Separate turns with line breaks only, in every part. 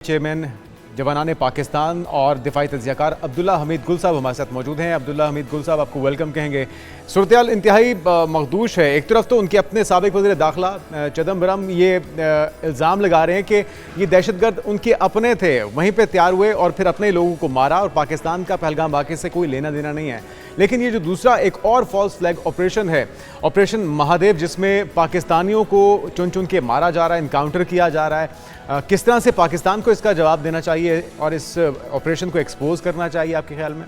Chairman जवानान Pakistan और दिफाई तज्ज़ियाकार अब्दुल्ला हमीद गुल साहब हमारे साथ मौजूद हैं। अब्दुल्ला हमीद गुल साहब, आपको वेलकम कहेंगे। सूरत इंतहाई मखदूश है। एक तरफ तो उनके अपने साबिक वज़ीर दाखिला चिदम्बरम ये इल्ज़ाम लगा रहे हैं कि ये दहशतगर्द उनके अपने थे, वहीं पर तैयार हुए और फिर अपने लोगों को मारा और पाकिस्तान का पहलगाम वाक़े से कोई लेना देना नहीं है। लेकिन ये जो दूसरा एक और फॉल्स फ्लैग ऑपरेशन है, ऑपरेशन महादेव, जिसमें पाकिस्तानियों को चुन चुन के मारा जा रहा है, इनकाउंटर किया जा रहा है, किस तरह से पाकिस्तान को इसका जवाब देना चाहिए और इस ऑपरेशन को एक्सपोज करना चाहिए आपके ख्याल में?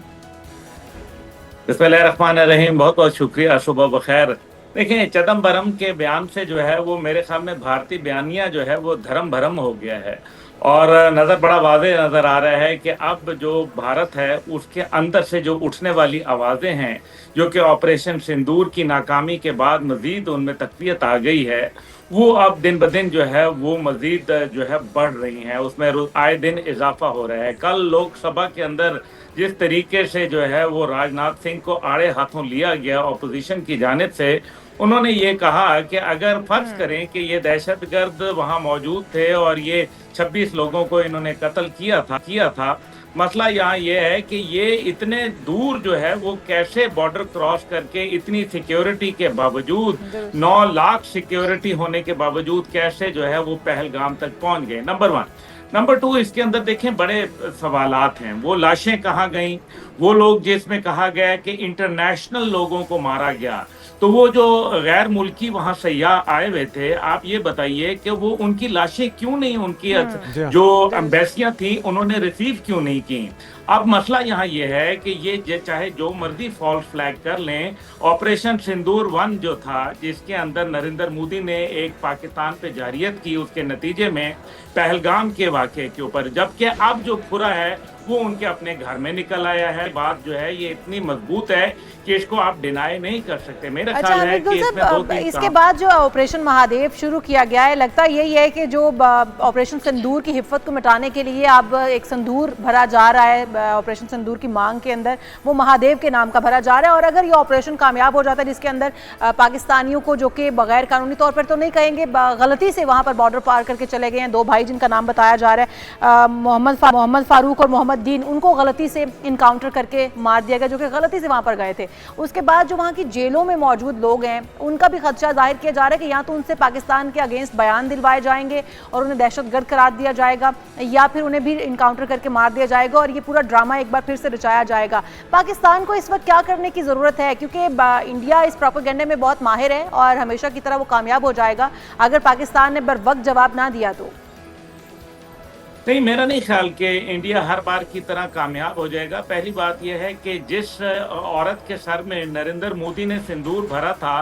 बिस्मिल्लाहिर्रहमानिर्रहीम। बहुत बहुत शुक्रिया, सुबह बखैर। देखिए, चिदम्बरम के बयान से जो है वो मेरे ख्याल में भारतीय बयानिया जो है वो धर्म भरम हो गया है और बड़ा वाज़ेह नज़र आ रहा है कि अब जो भारत है उसके अंदर से जो उठने वाली आवाज़ें हैं, जो कि ऑपरेशन सिंदूर की नाकामी के बाद मज़ीद उनमें तक़वियत आ गई है, वो अब दिन ब दिन जो है वो मज़ीद जो है बढ़ रही हैं, उसमें आए दिन इजाफा हो रहा है। कल लोकसभा के अंदर जिस तरीके से जो है वो राजनाथ सिंह को आड़े हाथों लिया गया अपोजिशन की जानिब से, उन्होंने ये कहा कि अगर फर्ज करें कि ये दहशतगर्द वहाँ मौजूद थे और ये 26 लोगों को इन्होंने कत्ल किया था, मसला यहाँ ये है कि ये इतने दूर जो है वो कैसे बॉर्डर क्रॉस करके इतनी सिक्योरिटी के बावजूद 9 लाख सिक्योरिटी होने के बावजूद कैसे जो है वो पहलगाम तक पहुंच गए। नंबर 1। नंबर 2, इसके अंदर देखें बड़े सवालात हैं। वो लाशें कहाँ गईं? वो लोग जिसमें कहा गया कि इंटरनेशनल लोगों को मारा गया, तो वो जो गैर मुल्की वहाँ सयाह आए हुए थे, आप ये बताइए कि वो उनकी लाशें क्यों नहीं, उनकी जो एम्बेसियां थी उन्होंने रिसीव क्यों नहीं की? अब मसला यहाँ ये है कि ये चाहे जो मर्जी फॉल्स फ्लैग कर लें, ऑपरेशन सिंदूर 1 जो था, जिसके अंदर नरेंद्र मोदी ने एक पाकिस्तान पे जारियत की, उसके नतीजे में पहलगाम के वाक़े के ऊपर, जबकि अब जो खुरा है वो उनके अपने घर में निकल आया है। बात जो है ये इतनी मजबूत है कि इसको आप डिनाई नहीं कर सकते। मेरा ख्याल है कि इसमें
इसके बाद जो ऑपरेशन महादेव शुरू किया गया है, लगता यही है कि जो ऑपरेशन सिंदूर की हिफ़्फ़त को मिटाने के लिए अब एक संदूर भरा जा रहा है, ऑपरेशन सिंदूर की मांग के अंदर वो महादेव के नाम का भरा जा रहा है। और अगर ये ऑपरेशन कामयाब हो जाता है, जिसके अंदर पाकिस्तानियों को, जो कि बगैर कानूनी तौर पर तो नहीं कहेंगे, गलती से वहाँ पर बॉर्डर पार करके चले गए हैं 2 भाई जिनका नाम बताया जा रहा है, मोहम्मद फारूक और मोहम्मद दीन, उनको गलती से इनकाउंटर करके मार दिया गया, जो कि गलती से वहाँ पर गए थे। उसके बाद जो वहाँ की जेलों में मौजूद लोग हैं, उनका भी खदशा जाहिर किया जा रहा है कि या तो उनसे पाकिस्तान के अगेंस्ट बयान दिलवाए जाएंगे और उन्हें दहशतगर्द करार दिया जाएगा, या फिर उन्हें भी इनकाउंटर करके मार दिया जाएगा और ये पूरा ड्रामा एक बार फिर से रचाया जाएगा। पाकिस्तान को इस वक्त क्या करने की ज़रूरत है? क्योंकि इंडिया इस प्रोपेगेंडे में बहुत माहिर है और हमेशा की तरह वो कामयाब हो जाएगा अगर पाकिस्तान ने बर वक्त जवाब ना दिया तो।
नहीं, मेरा नहीं ख्याल कि इंडिया हर बार की तरह कामयाब हो जाएगा। पहली बात यह है कि जिस औरत के सर में नरेंद्र मोदी ने सिंदूर भरा था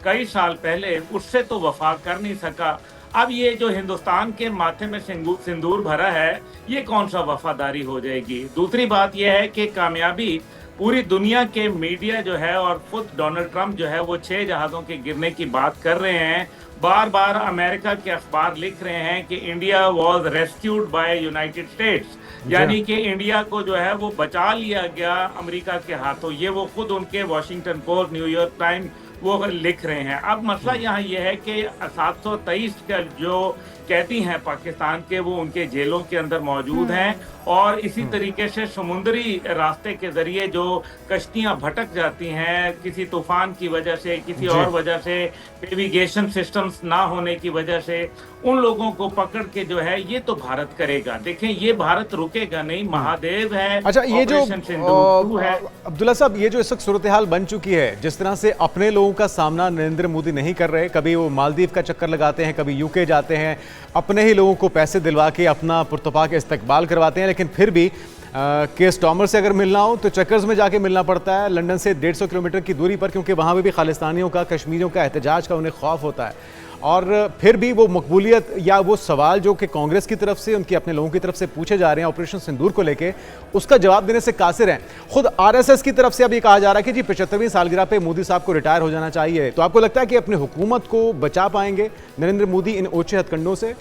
कई साल पहले, उससे तो वफा कर नहीं सका। अब ये जो हिंदुस्तान के माथे में सिंदूर भरा है, ये कौन सा वफादारी हो जाएगी? दूसरी बात यह है कि कामयाबी पूरी दुनिया के मीडिया जो है और खुद डोनाल्ड ट्रंप जो है वो 6 जहाज़ों के गिरने की बात कर रहे हैं। बार बार अमेरिका के अखबार लिख रहे हैं कि India was rescued bye United states, यानी कि इंडिया को जो है वो बचा लिया गया अमेरिका के हाथों। ये वो खुद उनके वॉशिंगटन पोस्ट, न्यूयॉर्क टाइम वो लिख रहे हैं। अब मसला यहाँ ये है कि 723 का जो कैदी हैं पाकिस्तान के, वो उनके जेलों के अंदर मौजूद हैं और इसी तरीके से समुद्री रास्ते के जरिए जो कश्तियां भटक जाती हैं किसी तूफान की वजह से, किसी और वजह से, नेविगेशन सिस्टम्स ना होने की वजह से, उन लोगों को पकड़ के जो है ये तो भारत करेगा। देखें, ये भारत रुकेगा नहीं। महादेव है।
अच्छा, ये जो अब्दुल्ला साहब, ये जो इस वक्त सूरत हाल बन चुकी है, जिस तरह से अपने लोगों का सामना नरेंद्र मोदी नहीं कर रहे, कभी वो मालदीव का चक्कर लगाते हैं, कभी यूके जाते हैं, अपने ही लोगों को पैसे दिलवा के अपना पुरतपा के इस्तकबाल करवाते हैं, लेकिन फिर भी के स्टॉमर से अगर मिलना हो तो चक्कर्स में जाके मिलना पड़ता है, लंदन से 150 किलोमीटर की दूरी पर, क्योंकि वहाँ भी खालिस्तानियों का, कश्मीरियों का एहतजाज का उन्हें खौफ होता है। और फिर भी वो मकबूलियत या वो सवाल जो कि कांग्रेस की तरफ से, उनके अपने लोगों की तरफ से पूछे जा रहे हैं ऑपरेशन सिंदूर को लेके, उसका जवाब देने से कासिर हैं। खुद आरएसएस की तरफ से अब ये कहा जा रहा है कि जी 75वीं सालगिरह पे मोदी साहब को रिटायर हो जाना चाहिए। तो आपको लगता है कि अपनी हुकूमत को बचा पाएंगे नरेंद्र मोदी इन ओछे हथकंडों से?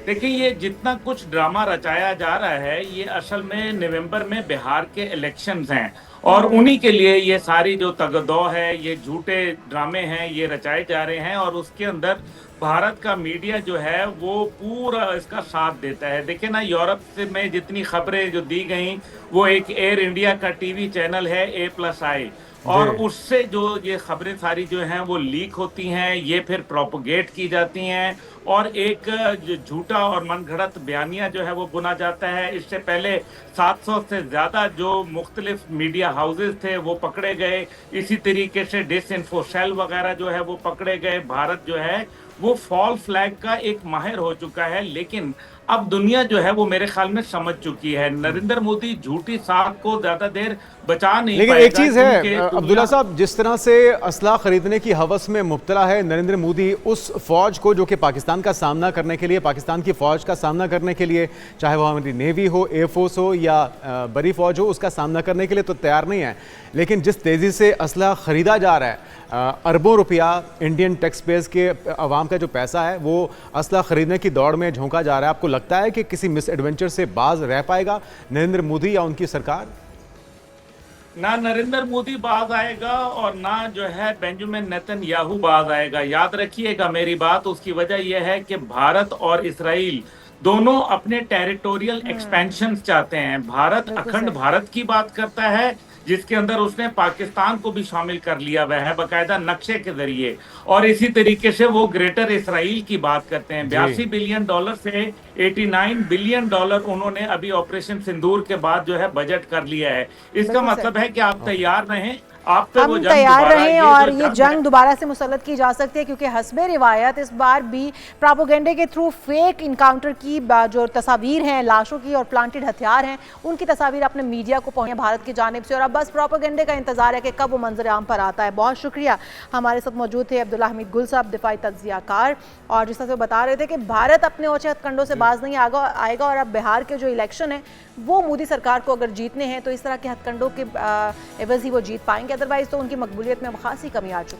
देखिए, ये जितना कुछ ड्रामा रचाया जा रहा है, ये असल में नवंबर में बिहार के इलेक्शंस हैं और उन्हीं के लिए ये सारी जो तगदौ है, ये झूठे ड्रामे हैं, ये रचाए जा रहे हैं और उसके अंदर भारत का मीडिया जो है वो पूरा इसका साथ देता है। देखिए ना, यूरोप से में जितनी खबरें जो दी गई, वो एक एयर इंडिया का टीवी चैनल है A+I, और उससे जो ये खबरें सारी जो हैं वो लीक होती हैं, ये फिर प्रोपोगेट की जाती हैं, और एक जो झूठा और मनगढ़ंत बयानिया जो है वो बुना जाता है। इससे पहले 700 से ज्यादा जो मुख्तलिफ मीडिया हाउसेस थे वो पकड़े गए। इसी तरीके से डिसइंफो सेल वगैरह जो है वो पकड़े गए। भारत जो है वो फॉल फ्लैग का एक माहिर हो चुका है, लेकिन अब दुनिया जो है वो मेरे ख्याल में समझ चुकी है। नरेंद्र मोदी झूठी साख को ज्यादा देर बचा नहीं
लेकिन
पाएगा।
एक चीज है अब्दुल्ला साहब, जिस तरह से असला खरीदने की हवस में मुब्तला है नरेंद्र मोदी, उस फौज को जो कि पाकिस्तान का सामना करने के लिए, पाकिस्तान की फौज का सामना करने के लिए, चाहे वो हमारी नेवी हो, एयरफोर्स हो या बड़ी फौज हो, उसका सामना करने के लिए तो तैयार नहीं है। लेकिन जिस तेजी से असला खरीदा जा रहा है, अरबों रुपया इंडियन टैक्स पेयर्स के अवाम का जो पैसा है वो असला खरीदने की दौड़ में झोंका जा रहा है, आपको लगता है कि किसी मिस एडवेंचर से बाज रह पाएगा नरेंद्र मोदी या उनकी सरकार?
ना नरेंद्र मोदी बाज आएगा और ना जो है बेंजामिन नेतन्याहू बाज आएगा। याद रखिएगा मेरी बात, उसकी वजह यह है कि भारत और इसराइल दोनों अपने टेरिटोरियल एक्सपेंशन चाहते हैं। भारत अखंड भारत की बात करता है, जिसके अंदर उसने पाकिस्तान को भी शामिल कर लिया हुआ है बाकायदा नक्शे के जरिए, और इसी तरीके से वो ग्रेटर इसराइल की बात करते हैं। 82 बिलियन डॉलर से 89 बिलियन डॉलर उन्होंने अभी ऑपरेशन सिंदूर के बाद जो है बजट कर लिया है। इसका मतलब है कि आप तैयार रहें, आप पे वो
हम
जंग
तैयार
दोबारा,
रहें
ये
और
जो
ये जंग दोबारा से मुसल्लत की जा सकती है, क्योंकि हस्बे रिवायत इस बार भी प्रोपेगेंडे के थ्रू फेक इनकाउंटर की जो तस्वीर हैं लाशों की और प्लांटेड हथियार हैं उनकी तस्वीर अपने मीडिया को पहुंचे भारत की जानिब से, और अब बस प्रोपेगेंडे का इंतजार है कि कब वो मंजर आम पर आता है। बहुत शुक्रिया, हमारे साथ मौजूद थे अब्दुल्ला हमीद गुल साहब, दिफाई तज्जियाकार, और जिस तरह से बता रहे थे कि भारत अपने ओछे हथकंडों से बाज नहीं आएगा, और अब बिहार के जो इलेक्शन है वो मोदी सरकार को अगर जीतने हैं तो इस तरह के हथकंडों के एवज ही वो जीत पाएंगे, अदरवाइज तो उनकी मकबूलियत में अब खासी कमी आ चुकी है।